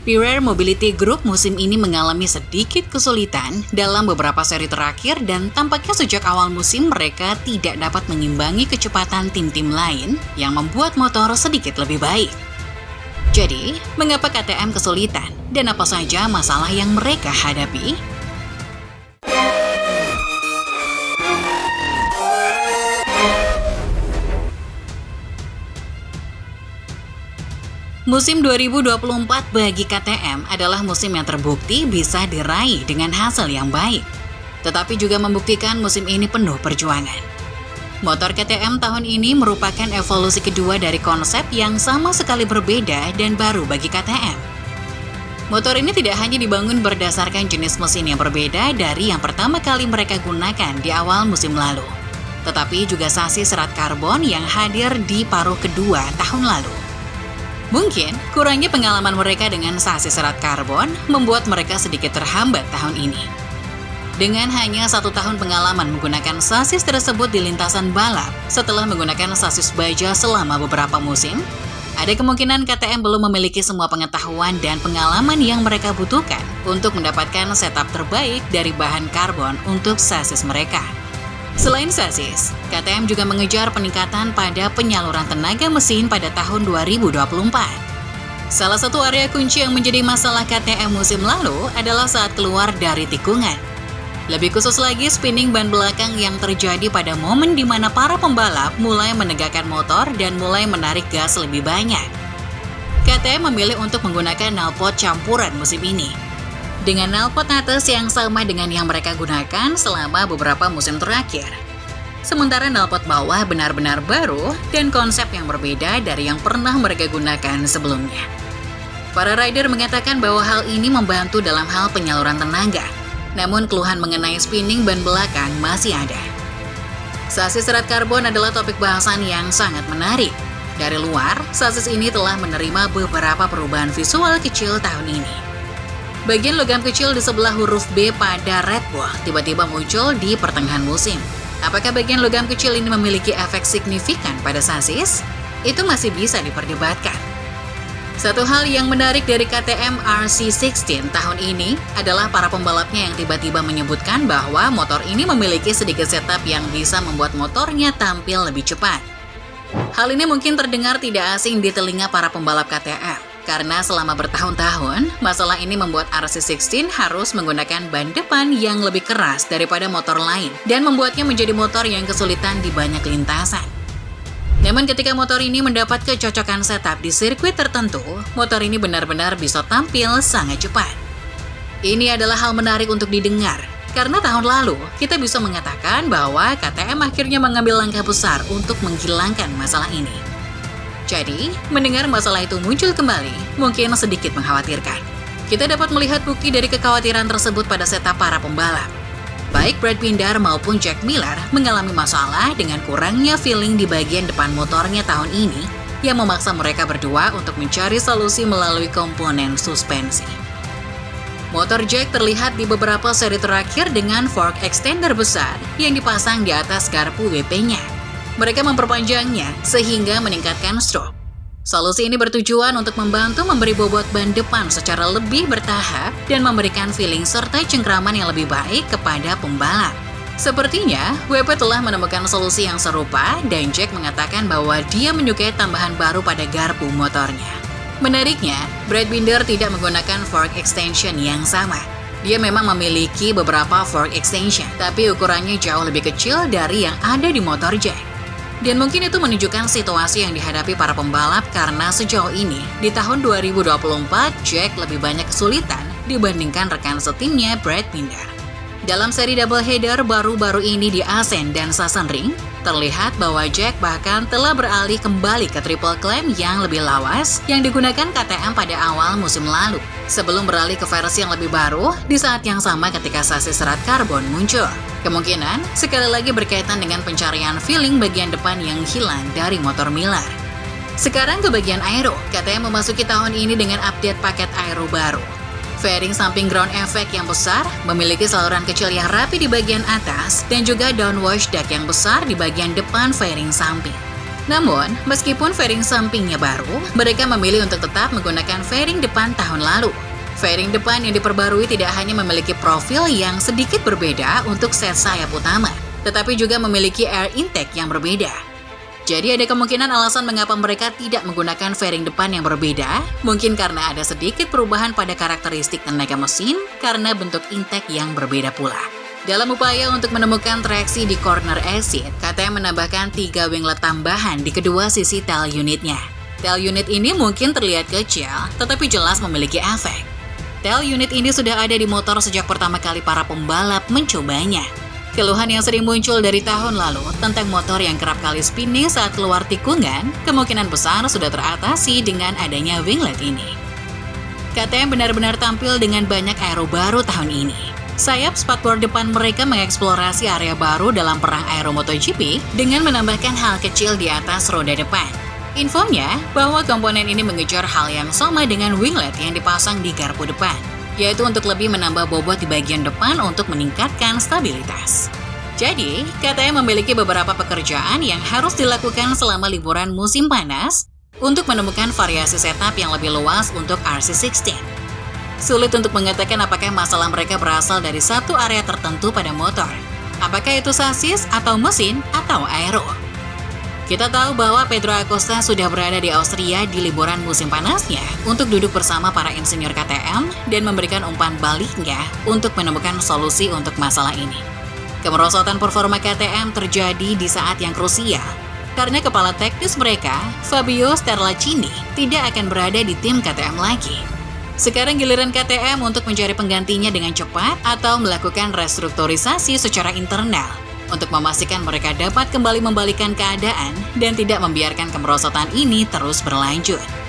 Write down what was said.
Pirelli Mobility Group musim ini mengalami sedikit kesulitan dalam beberapa seri terakhir dan tampaknya sejak awal musim mereka tidak dapat mengimbangi kecepatan tim-tim lain yang membuat motor sedikit lebih baik. Jadi, mengapa KTM kesulitan dan apa saja masalah yang mereka hadapi? Musim 2024 bagi KTM adalah musim yang terbukti bisa diraih dengan hasil yang baik. Tetapi juga membuktikan musim ini penuh perjuangan. Motor KTM tahun ini merupakan evolusi kedua dari konsep yang sama sekali berbeda dan baru bagi KTM. Motor ini tidak hanya dibangun berdasarkan jenis mesin yang berbeda dari yang pertama kali mereka gunakan di awal musim lalu, tetapi juga sasis serat karbon yang hadir di paruh kedua tahun lalu. Mungkin kurangnya pengalaman mereka dengan sasis serat karbon membuat mereka sedikit terhambat tahun ini. Dengan hanya 1 tahun pengalaman menggunakan sasis tersebut di lintasan balap setelah menggunakan sasis baja selama beberapa musim, ada kemungkinan KTM belum memiliki semua pengetahuan dan pengalaman yang mereka butuhkan untuk mendapatkan setup terbaik dari bahan karbon untuk sasis mereka. Selain sasis, KTM juga mengejar peningkatan pada penyaluran tenaga mesin pada tahun 2024. Salah satu area kunci yang menjadi masalah KTM musim lalu adalah saat keluar dari tikungan. Lebih khusus lagi, spinning ban belakang yang terjadi pada momen di mana para pembalap mulai menegakkan motor dan mulai menarik gas lebih banyak. KTM memilih untuk menggunakan knalpot campuran musim ini, dengan knalpot atas yang sama dengan yang mereka gunakan selama beberapa musim terakhir. Sementara knalpot bawah benar-benar baru dan konsep yang berbeda dari yang pernah mereka gunakan sebelumnya. Para rider mengatakan bahwa hal ini membantu dalam hal penyaluran tenaga, namun keluhan mengenai spinning ban belakang masih ada. Sasis serat karbon adalah topik bahasan yang sangat menarik. Dari luar, sasis ini telah menerima beberapa perubahan visual kecil tahun ini. Bagian logam kecil di sebelah huruf B pada Red Bull tiba-tiba muncul di pertengahan musim. Apakah bagian logam kecil ini memiliki efek signifikan pada sasis? Itu masih bisa diperdebatkan. Satu hal yang menarik dari KTM RC16 tahun ini adalah para pembalapnya yang tiba-tiba menyebutkan bahwa motor ini memiliki sedikit setup yang bisa membuat motornya tampil lebih cepat. Hal ini mungkin terdengar tidak asing di telinga para pembalap KTM. Karena selama bertahun-tahun, masalah ini membuat RC16 harus menggunakan ban depan yang lebih keras daripada motor lain dan membuatnya menjadi motor yang kesulitan di banyak lintasan. Namun ketika motor ini mendapat kecocokan setup di sirkuit tertentu, motor ini benar-benar bisa tampil sangat cepat. Ini adalah hal menarik untuk didengar, karena tahun lalu kita bisa mengatakan bahwa KTM akhirnya mengambil langkah besar untuk menghilangkan masalah ini. Jadi, mendengar masalah itu muncul kembali mungkin sedikit mengkhawatirkan. Kita dapat melihat bukti dari kekhawatiran tersebut pada setup para pembalap. Baik Brad Binder maupun Jack Miller mengalami masalah dengan kurangnya feeling di bagian depan motornya tahun ini yang memaksa mereka berdua untuk mencari solusi melalui komponen suspensi. Motor Jack terlihat di beberapa seri terakhir dengan fork extender besar yang dipasang di atas garpu WP-nya. Mereka memperpanjangnya sehingga meningkatkan stroke. Solusi ini bertujuan untuk membantu memberi bobot ban depan secara lebih bertahap dan memberikan feeling serta cengkraman yang lebih baik kepada pembalap. Sepertinya, WP telah menemukan solusi yang serupa dan Jack mengatakan bahwa dia menyukai tambahan baru pada garpu motornya. Menariknya, Brad Binder tidak menggunakan fork extension yang sama. Dia memang memiliki beberapa fork extension, tapi ukurannya jauh lebih kecil dari yang ada di motor Jack. Dan mungkin itu menunjukkan situasi yang dihadapi para pembalap karena sejauh ini, di tahun 2024, Jack lebih banyak kesulitan dibandingkan rekan setimnya Brad Binder. Dalam seri double header baru-baru ini di Assen dan Sachsenring, terlihat bahwa Jack bahkan telah beralih kembali ke triple clamp yang lebih lawas yang digunakan KTM pada awal musim lalu, sebelum beralih ke versi yang lebih baru di saat yang sama ketika sasis serat karbon muncul. Kemungkinan sekali lagi berkaitan dengan pencarian feeling bagian depan yang hilang dari motor Miller. Sekarang ke bagian aero, KTM memasuki tahun ini dengan update paket aero baru. Fairing samping ground effect yang besar, memiliki saluran kecil yang rapi di bagian atas, dan juga downwash deck yang besar di bagian depan fairing samping. Namun, meskipun fairing sampingnya baru, mereka memilih untuk tetap menggunakan fairing depan tahun lalu. Fairing depan yang diperbarui tidak hanya memiliki profil yang sedikit berbeda untuk set sayap utama, tetapi juga memiliki air intake yang berbeda. Jadi ada kemungkinan alasan mengapa mereka tidak menggunakan fairing depan yang berbeda, mungkin karena ada sedikit perubahan pada karakteristik tenaga mesin karena bentuk intake yang berbeda pula. Dalam upaya untuk menemukan traksi di corner exit, KTM menambahkan 3 winglet tambahan di kedua sisi tail unitnya. Tail unit ini mungkin terlihat kecil, tetapi jelas memiliki efek. Tail unit ini sudah ada di motor sejak pertama kali para pembalap mencobanya. Keluhan yang sering muncul dari tahun lalu tentang motor yang kerap kali spinning saat keluar tikungan, kemungkinan besar sudah teratasi dengan adanya winglet ini. KTM benar-benar tampil dengan banyak aero baru tahun ini. Sayap spakbor depan mereka mengeksplorasi area baru dalam perang aero MotoGP dengan menambahkan hal kecil di atas roda depan. Infonya bahwa komponen ini mengejar hal yang sama dengan winglet yang dipasang di garpu depan, yaitu untuk lebih menambah bobot di bagian depan untuk meningkatkan stabilitas. Jadi, KTM memiliki beberapa pekerjaan yang harus dilakukan selama liburan musim panas untuk menemukan variasi setup yang lebih luas untuk RC16. Sulit untuk mengatakan apakah masalah mereka berasal dari satu area tertentu pada motor. Apakah itu sasis, atau mesin, atau aero. Kita tahu bahwa Pedro Acosta sudah berada di Austria di liburan musim panasnya untuk duduk bersama para insinyur KTM dan memberikan umpan baliknya untuk menemukan solusi untuk masalah ini. Kemerosotan performa KTM terjadi di saat yang krusial, karena kepala teknis mereka, Fabio Sterlacini, tidak akan berada di tim KTM lagi. Sekarang giliran KTM untuk mencari penggantinya dengan cepat atau melakukan restrukturisasi secara internal untuk memastikan mereka dapat kembali membalikan keadaan dan tidak membiarkan kemerosotan ini terus berlanjut.